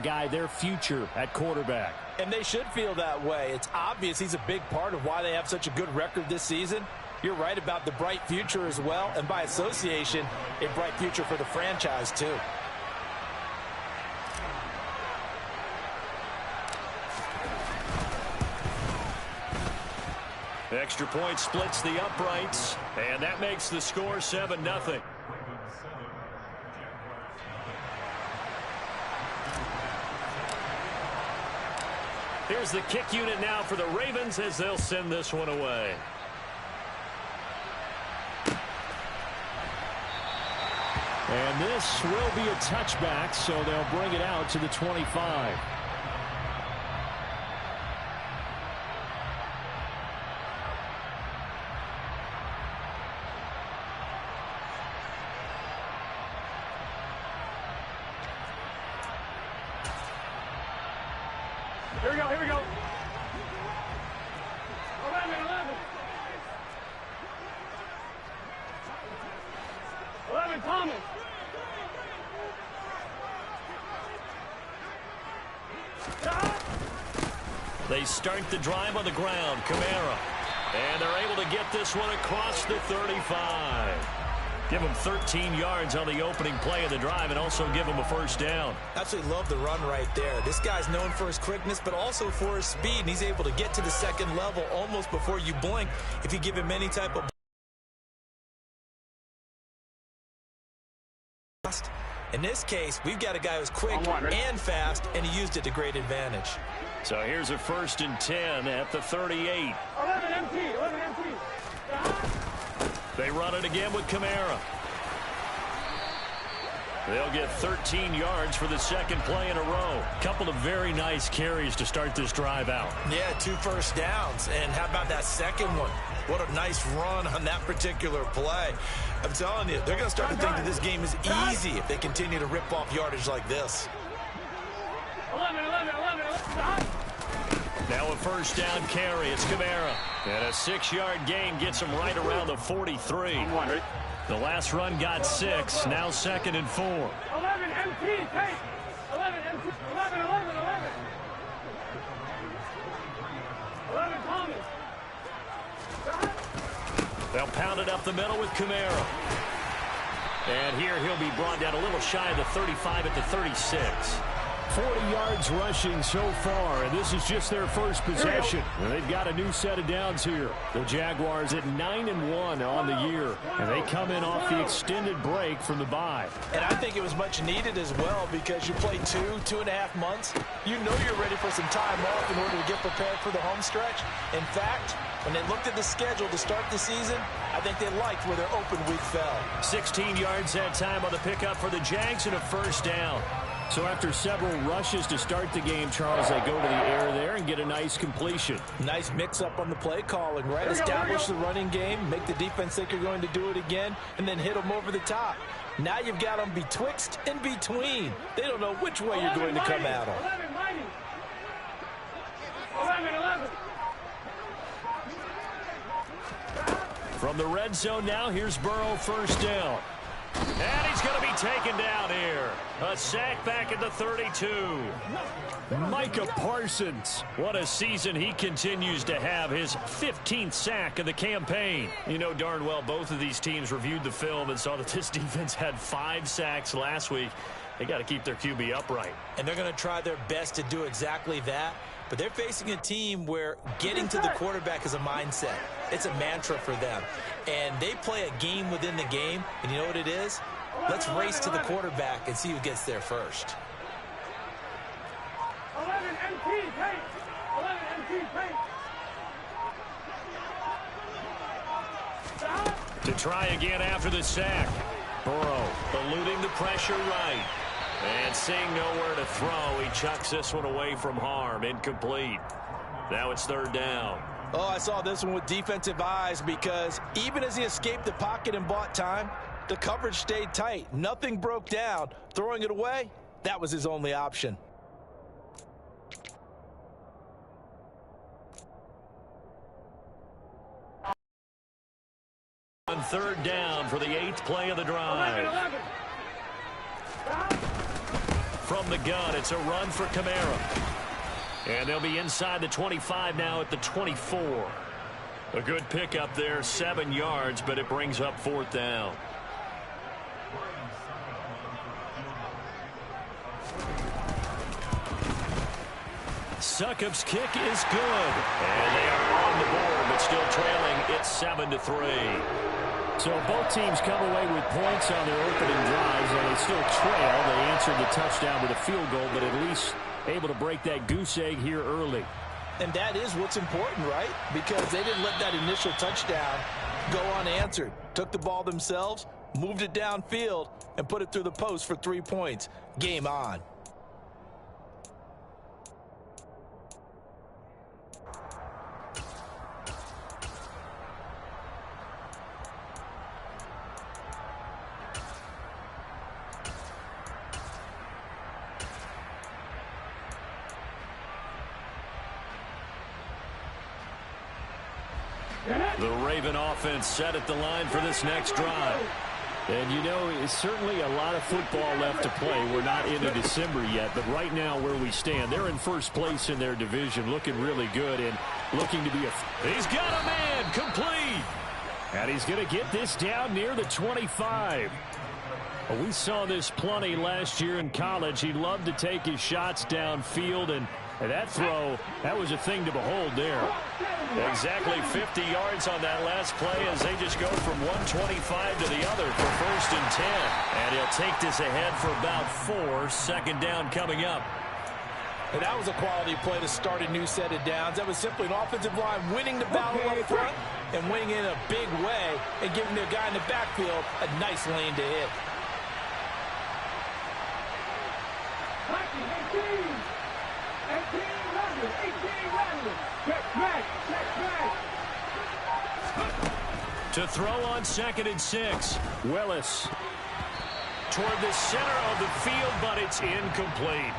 guy their future at quarterback. And they should feel that way. It's obvious he's a big part of why they have such a good record this season. You're right about the bright future as well, and by association, a bright future for the franchise too. Extra point splits the uprights, and that makes the score 7-0. Here's the kick unit now for the Ravens as they'll send this one away. And this will be a touchback, so they'll bring it out to the 25. Here we go, here we go. 11, Thomas. They start the drive on the ground. Kamara. And they're able to get this one across the 35. Give them 13 yards on the opening play of the drive and also give them a first down. Absolutely love the run right there. This guy's known for his quickness, but also for his speed. And he's able to get to the second level almost before you blink if you give him any type of... In this case, we've got a guy who's quick and fast, and he used it to great advantage. So here's a 1st and 10 at the 38. 11 MT, 11 MT. They run it again with Kamara. They'll get 13 yards for the second play in a row. Couple of very nice carries to start this drive out. Yeah, 2 first downs. And how about that second one? What a nice run on that particular play. I'm telling you, they're going to start to think that this game is easy if they continue to rip off yardage like this. 11. Now a first down carry. It's Kamara. And a 6-yard gain gets him right around the 43. The last run got 6. Now 2nd and 4. 11 MT, take. 11 MT, 11. 11 Thomas. They'll pound it up the middle with Kamara. And here he'll be brought down a little shy of the 35 at the 36. 40 yards rushing so far, and this is just their first possession. And they've got a new set of downs here. The Jaguars at 9-1 on the year, and they come in off the extended break from the bye. And I think it was much needed as well because you play 2.5 months. You know you're ready for some time off in order to get prepared for the home stretch. In fact, when they looked at the schedule to start the season, I think they liked where their open week fell. 16 yards that time on the pickup for the Jags and a first down. So after several rushes to start the game, Charles, they go to the air there and get a nice completion. Nice mix-up on the play calling, right? Establish the running game, make the defense think you're going to do it again, and then hit them over the top. Now you've got them betwixt and between. They don't know which way you're going to come at them. 11. From the red zone now, here's Burrow, first down. And he's going to be taken down here. A sack back at the 32. Micah Parsons. What a season he continues to have. His 15th sack of the campaign. You know darn well both of these teams reviewed the film and saw that this defense had 5 sacks last week. They got to keep their QB upright. And they're going to try their best to do exactly that. But they're facing a team where getting to the quarterback is a mindset. It's a mantra for them. And they play a game within the game. And you know what it is? Let's race to the quarterback and see who gets there first. 11 MT, take. 11 MT, take. To try again after the sack. Burrow eluding the pressure right. And seeing nowhere to throw, he chucks this one away from harm. Incomplete. Now it's 3rd down. Oh, I saw this one with defensive eyes because even as he escaped the pocket and bought time, the coverage stayed tight. Nothing broke down. Throwing it away, that was his only option. On 3rd down for the 8th play of the drive. 11. from the gun. It's a run for Kamara. And they'll be inside the 25 now at the 24. A good pickup there, 7 yards, but it brings up 4th down. Succop's kick is good. And they are on the board, but still trailing. It's 7-3. So both teams come away with points on their opening drives, and they still trail. They answered the touchdown with a field goal, but at least able to break that goose egg here early. And that is what's important, right? Because they didn't let that initial touchdown go unanswered. Took the ball themselves, moved it downfield, and put it through the post for 3 points. Game on. The Raven offense set at the line for this next drive. And, you know, it's certainly a lot of football left to play. We're not into December yet, but right now where we stand, they're in first place in their division, looking really good and looking to be a... He's got a man, complete. And he's going to get this down near the 25. Well, we saw this plenty last year in college. He loved to take his shots downfield, and that throw, that was a thing to behold there. Exactly 50 yards on that last play as they just go from 125 to the other for 1st and 10. And he'll take this ahead for about 4. 2nd down coming up. And that was a quality play to start a new set of downs. That was simply an offensive line winning the battle up front and winning in a big way and giving their guy in the backfield a nice lane to hit. 18 Randall. Check back. To throw on 2nd and 6. Willis. Toward the center of the field, but it's incomplete.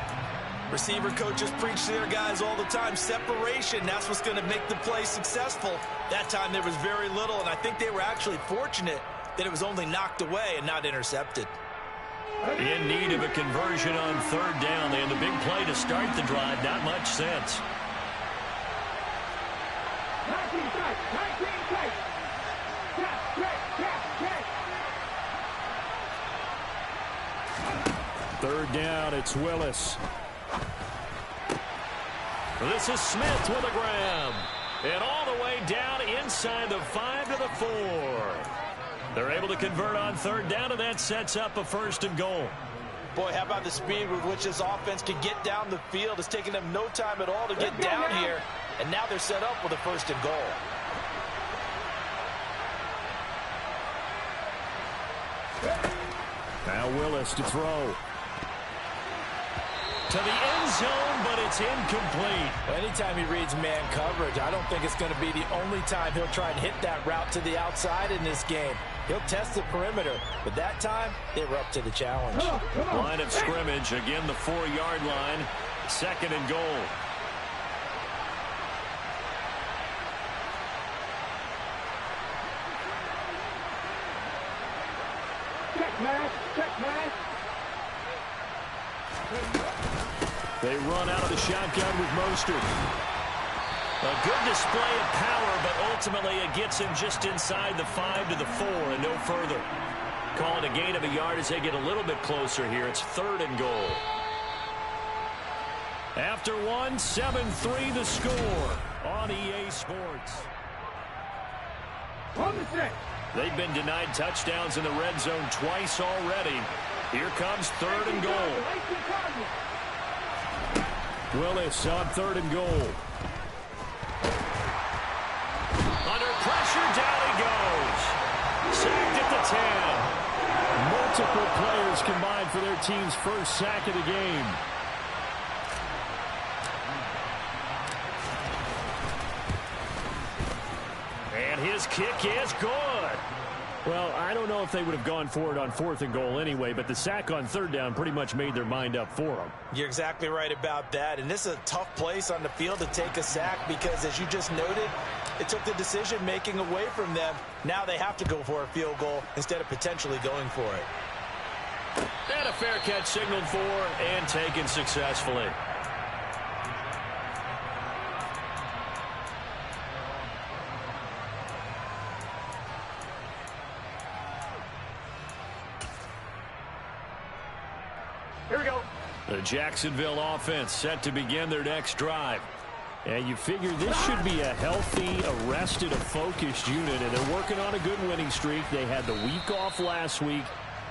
Receiver coaches preach to their guys all the time. Separation, that's what's going to make the play successful. That time there was very little, and I think they were actually fortunate that it was only knocked away and not intercepted. In need of a conversion on 3rd down. They had the big play to start the drive. Not much sense. 19 strike. Check. 3rd down, it's Willis. This is Smith with a grab. And all the way down inside the 5 to the 4. They're able to convert on 3rd down, and that sets up a 1st and goal. Boy, how about the speed with which this offense can get down the field? It's taken them no time at all to get down here, and now they're set up with a 1st and goal. Now Willis to throw. To the end zone, but it's incomplete. Well, anytime he reads man coverage, I don't think it's going to be the only time he'll try and hit that route to the outside in this game. He'll test the perimeter, but that time, they were up to the challenge. Line of scrimmage, again the 4-yard line. 2nd and goal. Check, man. They run out of the shotgun with Mostert. A good display of power, but ultimately it gets him just inside the 5 to the 4 and no further. Calling a gain of a yard as they get a little bit closer here. It's 3rd and goal. After 1, 7-3 the score on EA Sports. On the 6. They've been denied touchdowns in the red zone twice already. Here comes 3rd and goal. Willis on 3rd and goal. Under pressure, down he goes. Sacked at the 10. Multiple players combined for their team's first sack of the game. And his kick is good. Well, I don't know if they would have gone for it on 4th and goal anyway, but the sack on 3rd down pretty much made their mind up for them. You're exactly right about that, and this is a tough place on the field to take a sack because, as you just noted, it took the decision-making away from them. Now they have to go for a field goal instead of potentially going for it. And a fair catch signaled for and taken successfully. Here we go. The Jacksonville offense set to begin their next drive. And you figure this should be a healthy, arrested, a focused unit, and they're working on a good winning streak. They had the week off last week.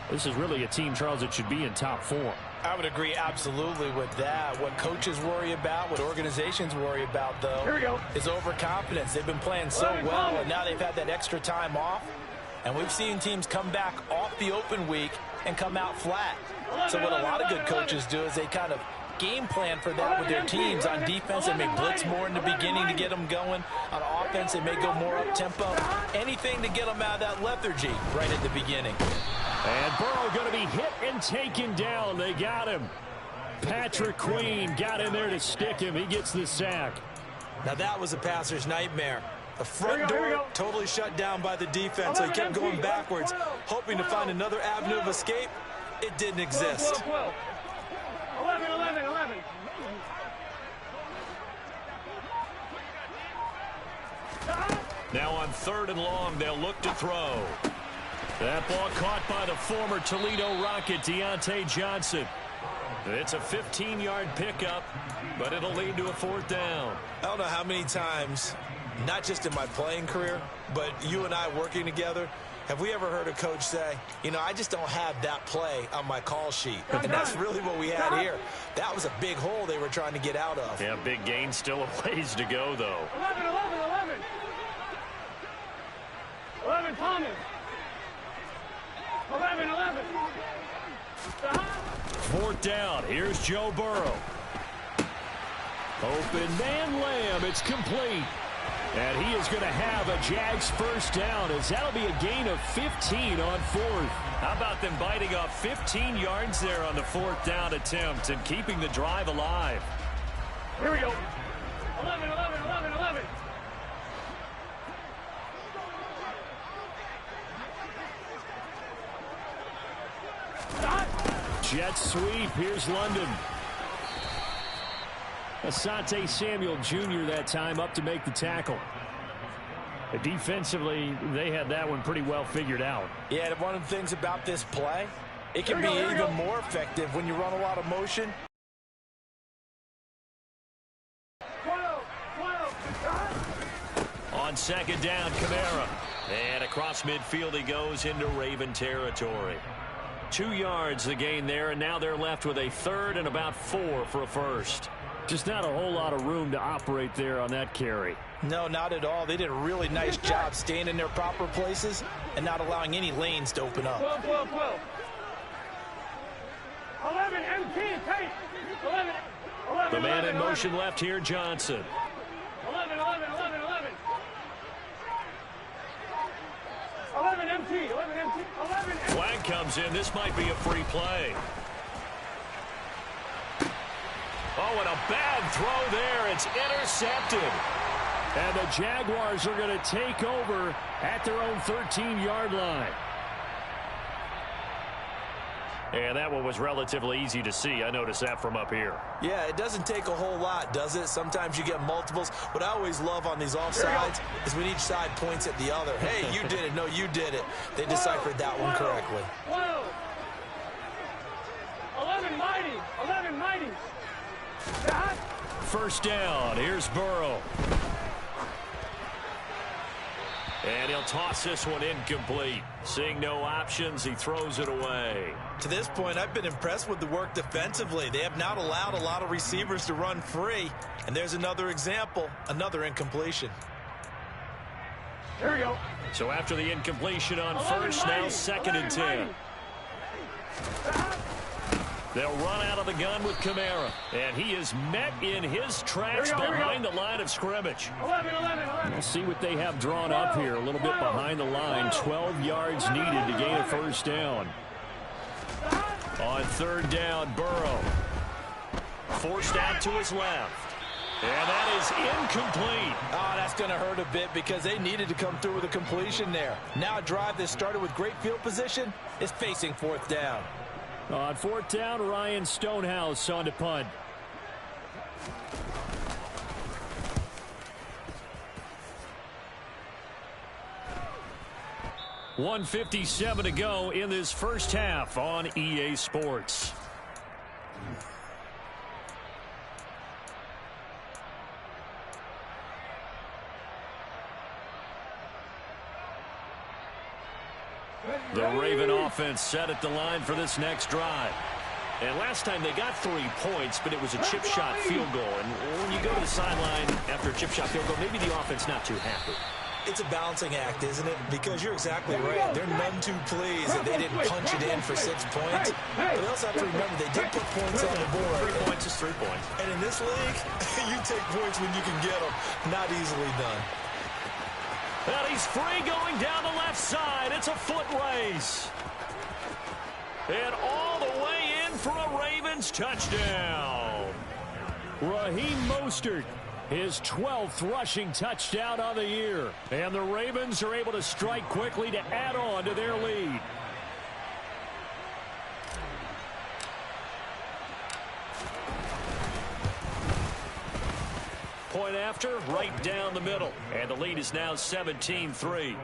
This is really a team, Charles, that should be in top form. I would agree absolutely with that. What coaches worry about, what organizations worry about, though, is overconfidence. They've been playing so well, and now they've had that extra time off. And we've seen teams come back off the open week and come out flat. So what a lot of good coaches do is they kind of game plan for that with their teams. On defense, they may blitz more in the beginning to get them going. On offense, they may go more up-tempo. Anything to get them out of that lethargy right at the beginning. And Burrow going to be hit and taken down. They got him. Patrick Queen got in there to stick him. He gets the sack. Now that was a passer's nightmare. The front door totally shut down by the defense, so he kept going backwards, hoping to find another avenue of escape. It didn't exist. 11, 11, 11. Now on 3rd and long, they'll look to throw. That ball caught by the former Toledo Rocket, Deontay Johnson. It's a 15-yard pickup, but it'll lead to a 4th down. I don't know how many times, not just in my playing career, but you and I working together, have we ever heard a coach say, you know, I just don't have that play on my call sheet? And that's really what we had here. That was a big hole they were trying to get out of. Yeah, big gain, still a ways to go, though. 11, 11, 11. 11, Thomas. 11, 11. 4th down. Here's Joe Burrow. Open man Lamb. It's complete. And he is going to have a Jags 1st down, as that'll be a gain of 15 on 4th. How about them biting off 15 yards there on the 4th down attempt and keeping the drive alive? Here we go. 11, 11, 11, 11. Jet sweep. Here's London. Asante Samuel Jr. that time up to make the tackle. Defensively, they had that one pretty well figured out. Yeah, one of the things about this play, it can be even more effective when you run a lot of motion. 12, 12. On 2nd down, Kamara. And across midfield he goes into Raven territory. 2 yards the gain there, and now they're left with a 3rd and about 4 for a 1st. Just not a whole lot of room to operate there on that carry. No, not at all. They did a really nice job staying in their proper places and not allowing any lanes to open up. 12, 12, 12. 11, MT, tight. 11, 11, The man 11, in motion left here, Johnson. 11, 11, 11, 11. 11, MT, 11, MT, 11, MT. Flag comes in. This might be a free play. Oh, and a bad throw there. It's intercepted. And the Jaguars are going to take over at their own 13-yard line. And that one was relatively easy to see. I noticed that from up here. Yeah, it doesn't take a whole lot, does it? Sometimes you get multiples. What I always love on these offsides is when each side points at the other. Hey, you did it. No, you did it. They deciphered that one correctly. 12. 11, mighty. 11, mighty. 1st down. Here's Burrow. And he'll toss this one incomplete. Seeing no options, he throws it away. To this point, I've been impressed with the work defensively. They have not allowed a lot of receivers to run free. And there's another example, another incompletion. Here we go. So after the incompletion on 1st, now 2nd and 10. They'll run out of the gun with Kamara. And he is met in his tracks behind the line of scrimmage. 11, 11, 11. We'll see what they have drawn up here. A little bit behind the line. 12 yards needed to gain a 1st down. On 3rd down, Burrow. Forced out to his left. And that is incomplete. Oh, that's going to hurt a bit because they needed to come through with a completion there. Now a drive that started with great field position is facing 4th down. On fourth down, Ryan Stonehouse on to punt. $1:57 to go in this first half on EA Sports. The Raven offense set at the line for this next drive. And last time they got 3 points, but it was a chip shot field goal. And when you go to the sideline after a chip shot field goal, maybe the offense not too happy. It's a balancing act, isn't it? Because you're exactly right. They're none too pleased that they didn't punch it in for 6 points. But they also have to remember they did put points on the board. 3 points is 3 points. And in this league, you take points when you can get them. Not easily done. And he's free going down the left side. It's a foot race. And all the way in for a Ravens touchdown. Raheem Mostert, his 12th rushing touchdown on the year. And the Ravens are able to strike quickly to add on to their lead. Point after, right down the middle. And the lead is now 17-3.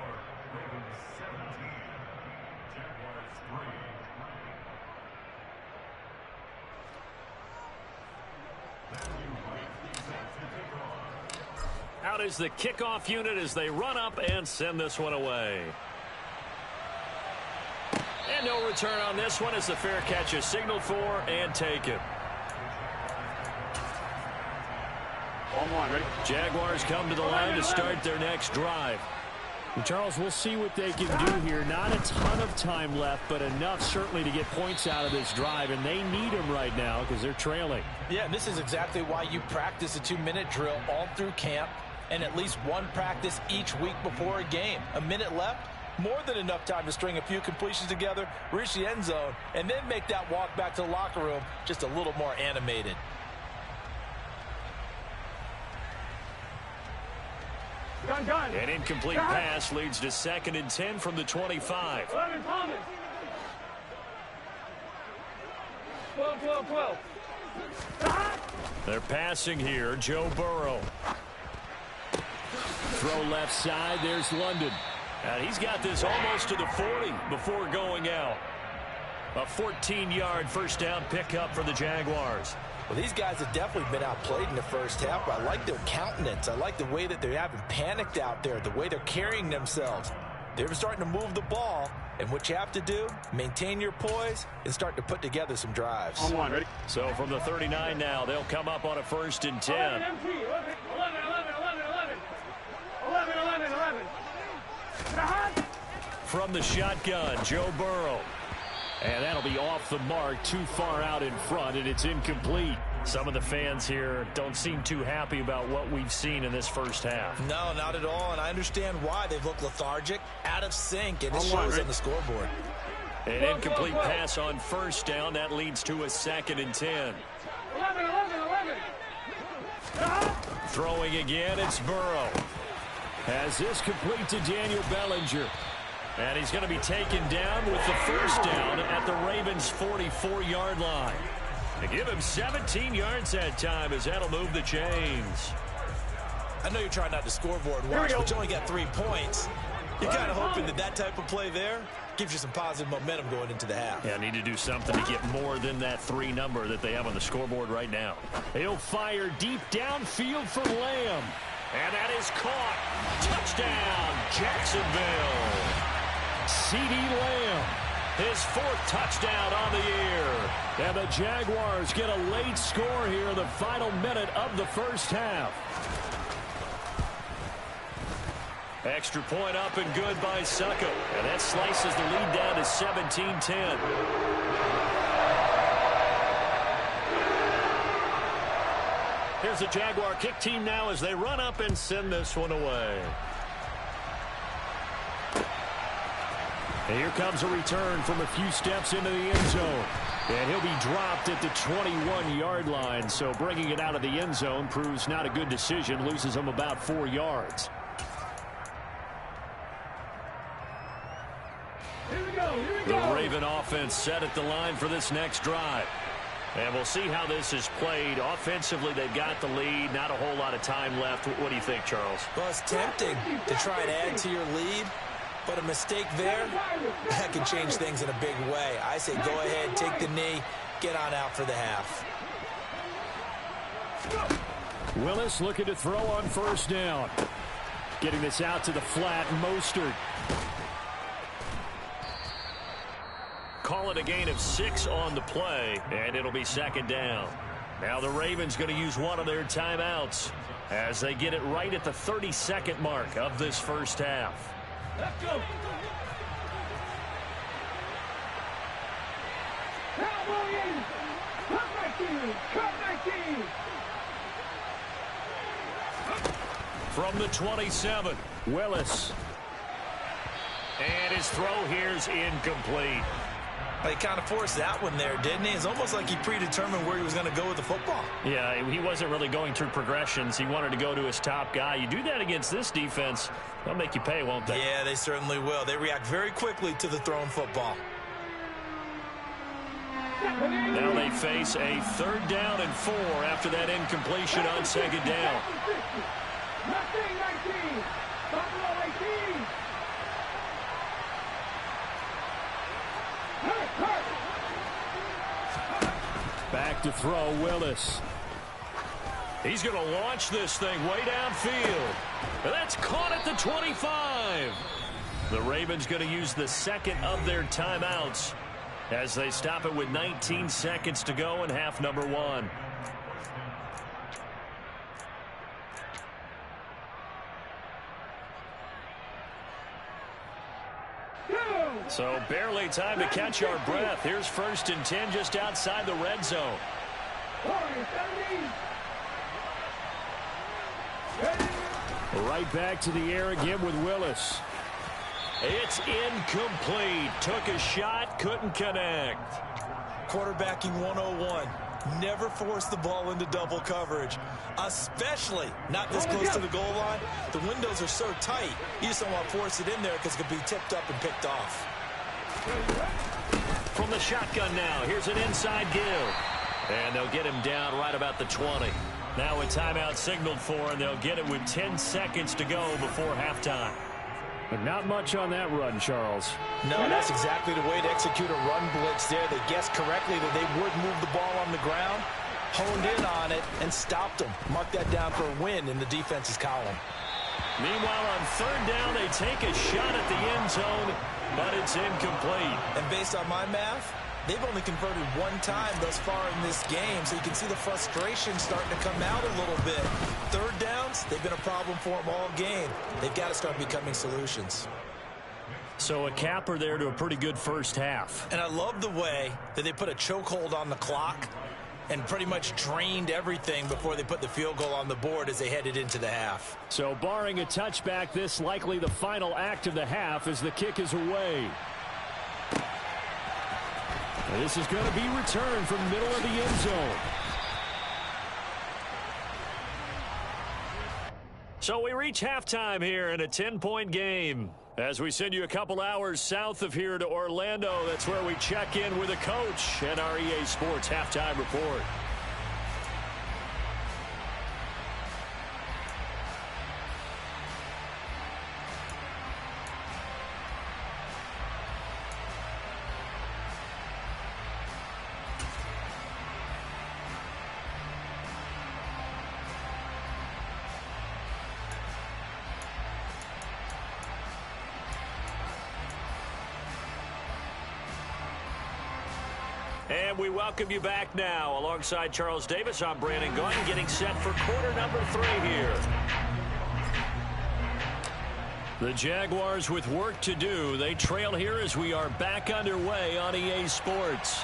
Out is the kickoff unit as they run up and send this one away. And no return on this one as the fair catch is signaled for and taken. Jaguars come to the line to start their next drive. And Charles, we'll see what they can do here. Not a ton of time left, but enough certainly to get points out of this drive, and they need them right now because they're trailing. Yeah, and this is exactly why you practice a 2-minute drill all through camp and at least one practice each week before a game. A minute left, more than enough time to string a few completions together, reach the end zone, and then make that walk back to the locker room just a little more animated. An incomplete pass leads to 2nd and 10 from the 25. 11 Thomas. 12. They're passing here. Joe Burrow. Throw left side. There's London. And he's got this almost to the 40 before going out. A 14-yard first down pickup for the Jaguars. Well, these guys have definitely been outplayed in the first half, but I like their countenance. I like the way that they haven't panicked out there, the way they're carrying themselves. They're starting to move the ball, and what you have to do, maintain your poise and start to put together some drives. So from the 39 now, they'll come up on a 1st and 10. 11. From the shotgun, Joe Burrow. And that'll be off the mark, too far out in front, and it's incomplete. Some of the fans here don't seem too happy about what we've seen in this first half. No, not at all, and I understand why. They've looked lethargic, out of sync, and it shows on the scoreboard. An incomplete pass on first down. That leads to a 2nd and 10. 11. Throwing again, it's Burrow. Has this complete to Daniel Bellinger. And he's going to be taken down with the first down at the Ravens' 44-yard line. They give him 17 yards that time as that'll move the chains. I know you're trying not to scoreboard watch, but you only got 3 points. You're kind of hoping that type of play there gives you some positive momentum going into the half. Yeah, need to do something to get more than that 3 number that they have on the scoreboard right now. He'll fire deep downfield for Lamb. And that is caught. Touchdown, Jacksonville. CeeDee Lamb, his 4th touchdown on the year. And the Jaguars get a late score here in the final minute of the first half. Extra point up and good by Succo. And that slices the lead down to 17-10. Here's the Jaguar kick team now as they run up and send this one away. And here comes a return from a few steps into the end zone. And he'll be dropped at the 21-yard line. So bringing it out of the end zone proves not a good decision. Loses him about 4 yards. The Ravens Raven offense set at the line for this next drive. And we'll see how this is played. Offensively, they've got the lead. Not a whole lot of time left. What do you think, Charles? Well, it's tempting to try and add to your lead, but a mistake there, that can change things in a big way. I say go ahead, take the knee, get on out for the half. Willis looking to throw on first down. Getting this out to the flat, Mostert. Call it a gain of 6 on the play, and it'll be second down. Now the Ravens going to use one of their timeouts as they get it right at the 32nd mark of this first half. Let's go. Cowboys, cut 19, cut 19. From the 27, Willis. and his throw here's incomplete. He kind of forced that one there, didn't he? It's almost like he predetermined where he was going to go with the football. Yeah, he wasn't really going through progressions. He wanted to go to his top guy. You do that against this defense, they'll make you pay, won't they? Yeah, they certainly will. They react very quickly to the thrown football. Now they face a 3rd down and 4 after that incompletion on second down. 19, Buffalo 18. Back to throw, Willis. He's going to launch this thing way downfield. And that's caught at the 25. The Ravens going to use the second of their timeouts as they stop it with 19 seconds to go in half number 1. So barely time to catch our breath. Here's 1st and 10 just outside the red zone. Right back to the air again with Willis. It's incomplete. Took a shot, couldn't connect. Quarterbacking 101. Never force the ball into double coverage, especially not this close to the goal line. The windows are so tight, you just don't want to force it in there because it could be tipped up and picked off. From the shotgun now, here's an inside give. And they'll get him down right about the 20. Now a timeout signaled for, and they'll get it with 10 seconds to go before halftime. But not much on that run, Charles. No, that's exactly the way to execute a run blitz there. They guessed correctly that they would move the ball on the ground, honed in on it, and stopped them. Mark that down for a win in the defense's column. Meanwhile, on 3rd down, they take a shot at the end zone, but it's incomplete. And based on my math, they've only converted 1 time thus far in this game, so you can see the frustration starting to come out a little bit. 3rd downs, they've been a problem for them all game. They've got to start becoming solutions. So a capper there to a pretty good first half. And I love the way that they put a chokehold on the clock and pretty much drained everything before they put the field goal on the board as they headed into the half. So barring a touchback, this likely the final act of the half as the kick is away. And this is going to be returned from the middle of the end zone. So we reach halftime here in a 10-point game. As we send you a couple hours south of here to Orlando, that's where we check in with a coach and our EA Sports Halftime Report. And we welcome you back now. Alongside Charles Davis, I'm Brandon Gunn, getting set for quarter number 3 here. The Jaguars with work to do. They trail here as we are back underway on EA Sports.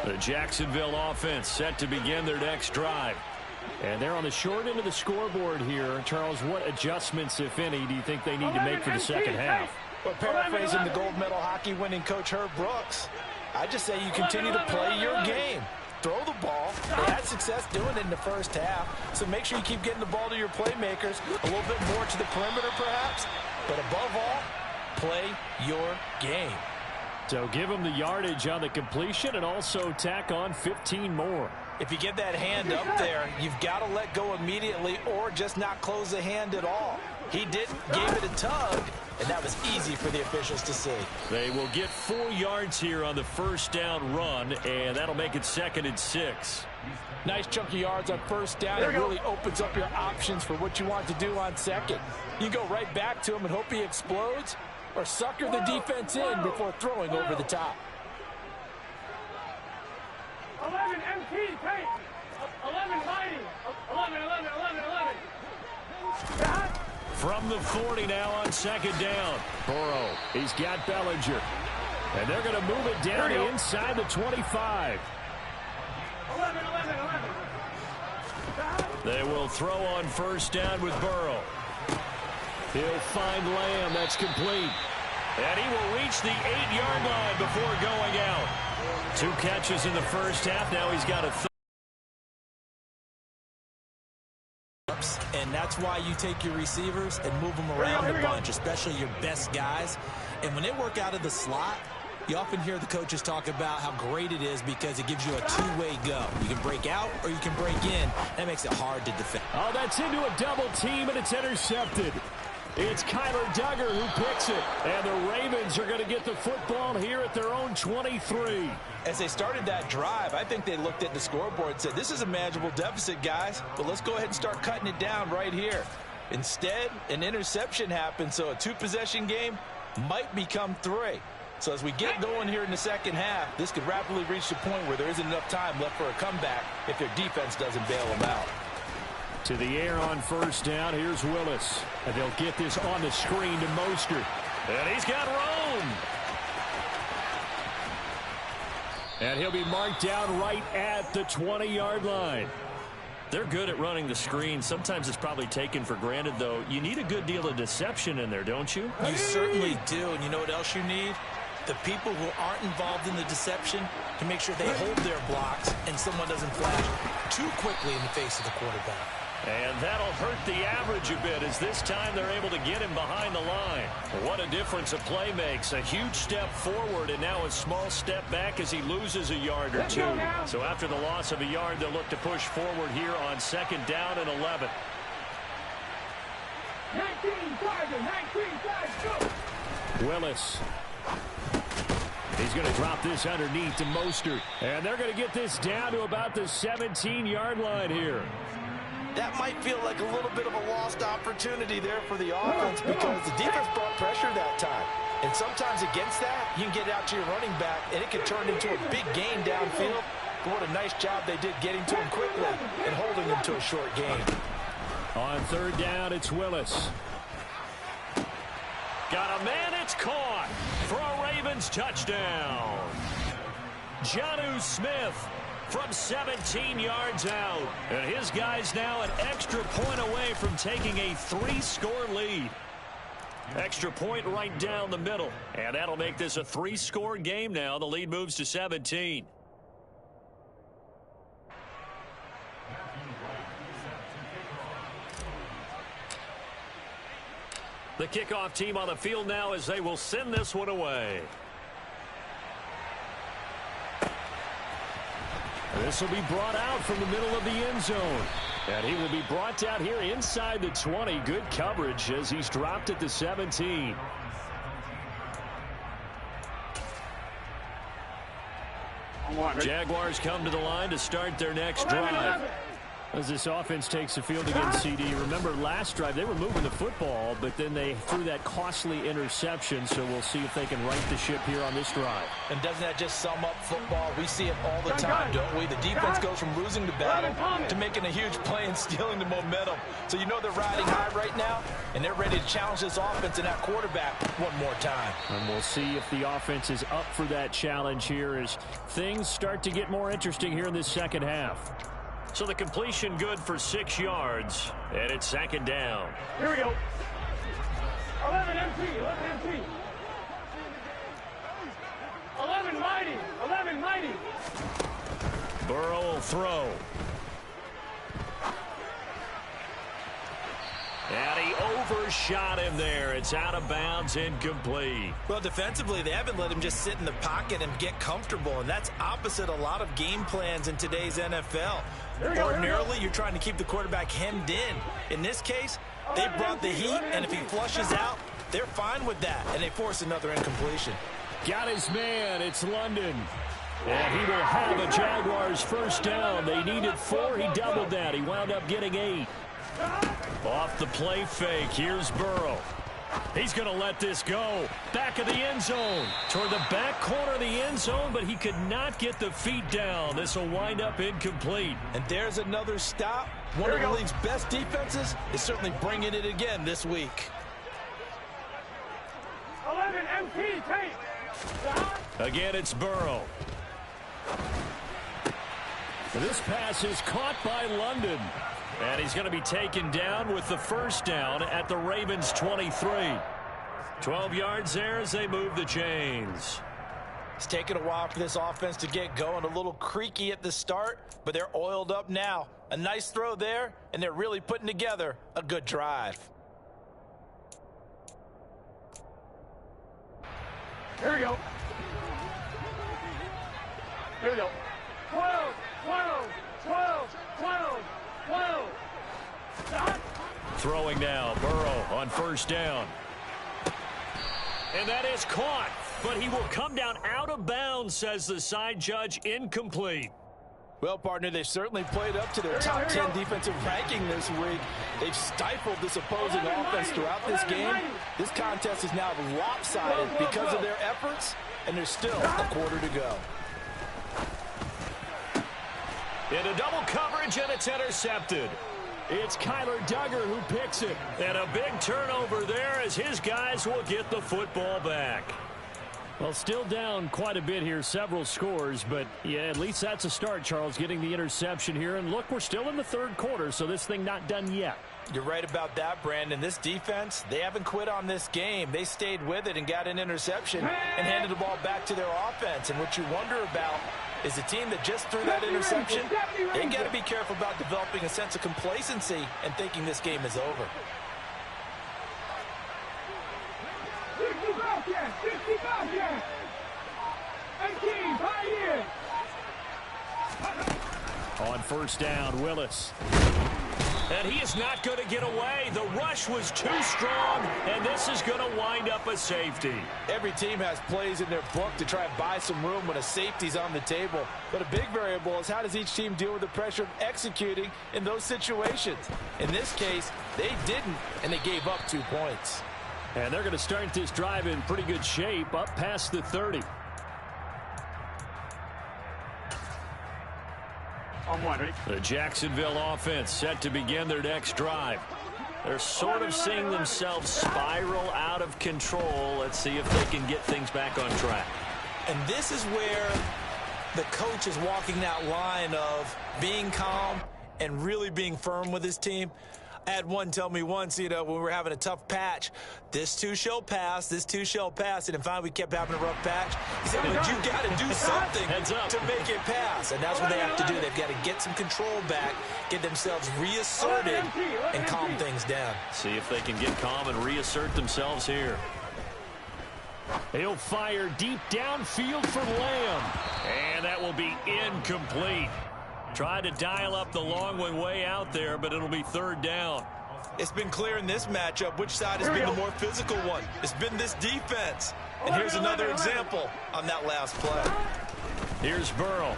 The Jacksonville offense set to begin their next drive. And they're on the short end of the scoreboard here. Charles, what adjustments, if any, do you think they need to make for the second half? Well, paraphrasing the gold medal hockey winning coach Herb Brooks, I just say you continue to play your game. Throw the ball. They had success doing it in the first half, so make sure you keep getting the ball to your playmakers, a little bit more to the perimeter perhaps, but above all, play your game. So give them the yardage on the completion and also tack on 15 more. If you get that hand up there, you've got to let go immediately or just not close the hand at all. He didn't, gave it a tug, and that was easy for the officials to see. They will get 4 yards here on the first down run, and that'll make it 2nd and 6. Nice chunk of yards on first down. It really opens up your options for what you want to do on second. You go right back to him and hope he explodes, or sucker the defense in before throwing over the top. 11 MT tight. 11 mighty. 11. From the 40 now on 2nd down. Burrow, he's got Bellinger. And they're going to move it down inside the 25. 11. They will throw on first down with Burrow. He'll find Lamb. That's complete. And he will reach the 8-yard line before going out. 2 catches in the first half. Now he's got a and that's why you take your receivers and move them around a bunch, especially your best guys. And when they work out of the slot, you often hear the coaches talk about how great it is because it gives you a two-way go. You can break out or you can break in. That makes it hard to defend. Oh, that's into a double team, and it's intercepted. It's Kyler Duggar who picks it. And the Ravens are going to get the football here at their own 23. As they started that drive, I think they looked at the scoreboard and said, this is a manageable deficit, guys, but let's go ahead and start cutting it down right here. Instead, an interception happened, so a 2-possession game might become 3. So as we get going here in the second half, this could rapidly reach the point where there isn't enough time left for a comeback if their defense doesn't bail them out. To the air on first down. Here's Willis. And they'll get this on the screen to Mostert. And he's got Rome. And he'll be marked down right at the 20-yard line. They're good at running the screen. Sometimes it's probably taken for granted, though. You need a good deal of deception in there, don't you? You certainly do. And you know what else you need? The people who aren't involved in the deception to make sure they hold their blocks and someone doesn't flash too quickly in the face of the quarterback. And that'll hurt the average a bit as this time they're able to get him behind the line. What a difference a play makes. A huge step forward and now a small step back as he loses a yard or 2. So after the loss of a yard, they'll look to push forward here on 2nd down and 11. 19 go. Willis. He's going to drop this underneath to Mostert. And they're going to get this down to about the 17-yard line here. That might feel like a little bit of a lost opportunity there for the offense because the defense brought pressure that time. And sometimes against that, you can get out to your running back, and it can turn into a big gain downfield. But what a nice job they did getting to him quickly and holding him to a short gain. On 3rd down, it's Willis. Got a man, it's caught for a Ravens touchdown. Jonnu Smith from 17 yards out. And his guys now an extra point away from taking a 3-score lead. Extra point right down the middle. And that'll make this a 3-score game now. The lead moves to 17. The kickoff team on the field now as they will send this one away. This will be brought out from the middle of the end zone. And he will be brought down here inside the 20. Good coverage as he's dropped at the 17. Jaguars come to the line to start their next drive. As this offense takes the field against CD, remember last drive they were moving the football, but then they threw that costly interception, so we'll see if they can right the ship here on this drive. And doesn't that just sum up football? We see it all the time, don't we? The defense goes from losing the battle to making a huge play and stealing the momentum. So you know they're riding high right now, and they're ready to challenge this offense and that quarterback one more time. And we'll see if the offense is up for that challenge here as things start to get more interesting here in this second half. So the completion good for 6 yards, and it's 2nd down. Here we go. 11 MT. 11 MT. 11 11 mighty. 11 mighty. Burrow will throw. And he overshot him there. It's out of bounds, incomplete. Well, defensively, they haven't let him just sit in the pocket and get comfortable, and that's opposite a lot of game plans in today's NFL. Ordinarily, you're trying to keep the quarterback hemmed in. In this case, they brought the heat, and if he flushes out, they're fine with that, and they force another incompletion. Got his man. It's London. And he will have a Jaguars first down. They needed 4. He doubled that. He wound up getting 8. Off the play fake, here's Burrow. He's going to let this go. Back of the end zone. Toward the back corner of the end zone, but he could not get the feet down. This will wind up incomplete. And there's another stop. One of the league's best defenses is certainly bringing it again this week. 11 MT tape. Again, it's Burrow. This pass is caught by London. And he's going to be taken down with the first down at the Ravens' 23. 12 yards there as they move the chains. It's taken a while for this offense to get going. A little creaky at the start, but they're oiled up now. A nice throw there, and they're really putting together a good drive. Here we go. Here we go. 12, 12, 12, 12, 12. Throwing now, Burrow on first down. And that is caught, but he will come down out of bounds, says the side judge, incomplete. Well, partner, they've certainly played up to their top 10 defensive ranking this week. They've stifled this opposing offense throughout this game. This contest is now lopsided because of their efforts, and there's still a quarter to go. Into double coverage, and it's intercepted. It's Kyler Duggar who picks it. And a big turnover there as his guys will get the football back. Well, still down quite a bit here, several scores, but yeah, at least that's a start, Charles, getting the interception here. And look, we're still in the third quarter, so this thing not done yet. You're right about that, Brandon. This defense, they haven't quit on this game. They stayed with it and got an interception and handed the ball back to their offense. And what you wonder about is the team that just threw that interception, they got to be careful about developing a sense of complacency and thinking this game is over. 65 yards, 65 yards. 18, pioneer. On first down, Willis. And he is not going to get away. The rush was too strong, and this is going to wind up a safety. Every team has plays in their book to try and buy some room when a safety's on the table. But a big variable is how does each team deal with the pressure of executing in those situations. In this case, they didn't, and they gave up 2 points. And they're going to start this drive in pretty good shape, up past the 30. The Jacksonville offense set to begin their next drive. They're sort of seeing themselves spiral out of control. Let's see if they can get things back on track. And this is where the coach is walking that line of being calm and really being firm with his team. I had one tell me once, when we were having a tough patch, this too shall pass, this too shall pass, and finally we kept having a rough patch. He said, but you got to do something to make it pass, and that's what they have to do. They've got to get some control back, get themselves reasserted, and calm things down. See if they can get calm and reassert themselves here. He'll fire deep downfield for Lamb. And that will be incomplete. Tried to dial up the long one way out there, but it'll be third down. It's been clear in this matchup which side has been the more physical one. It's been this defense. And here's another example on that last play. Here's Burrow.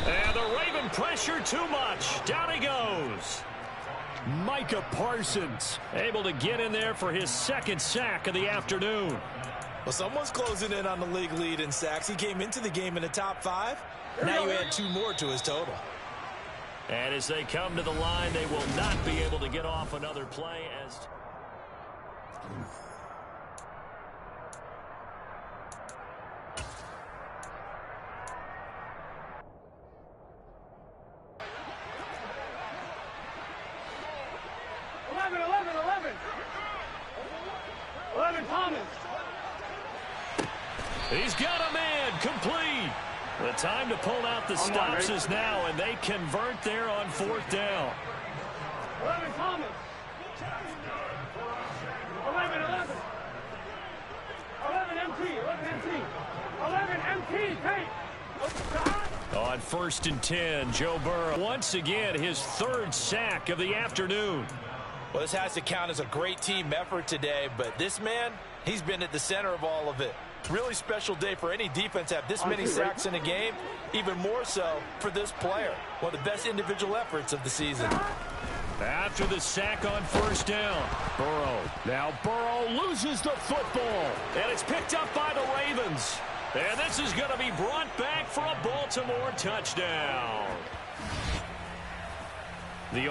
And the Raven pressure too much. Down he goes. Micah Parsons able to get in there for his second sack of the afternoon. Well, someone's closing in on the league lead in sacks. He came into the game in the top 5. Now you add 2 more to his total. And as they come to the line, they will not be able to get off another play as... He's got a man complete. The time to pull out the stops is now, and they convert there on 4th down. 11 Thomas. 11. 11 MT. 11 MT. Hey. On 1st and 10, Joe Burrow. Once again, his 3rd sack of the afternoon. Well, this has to count as a great team effort today, but this man, he's been at the center of all of it. Really special day for any defense to have this many sacks in a game, even more so for this player. One of the best individual efforts of the season. After the sack on 1st down, Burrow. Now Burrow loses the football, and it's picked up by the Ravens. And this is going to be brought back for a Baltimore touchdown. The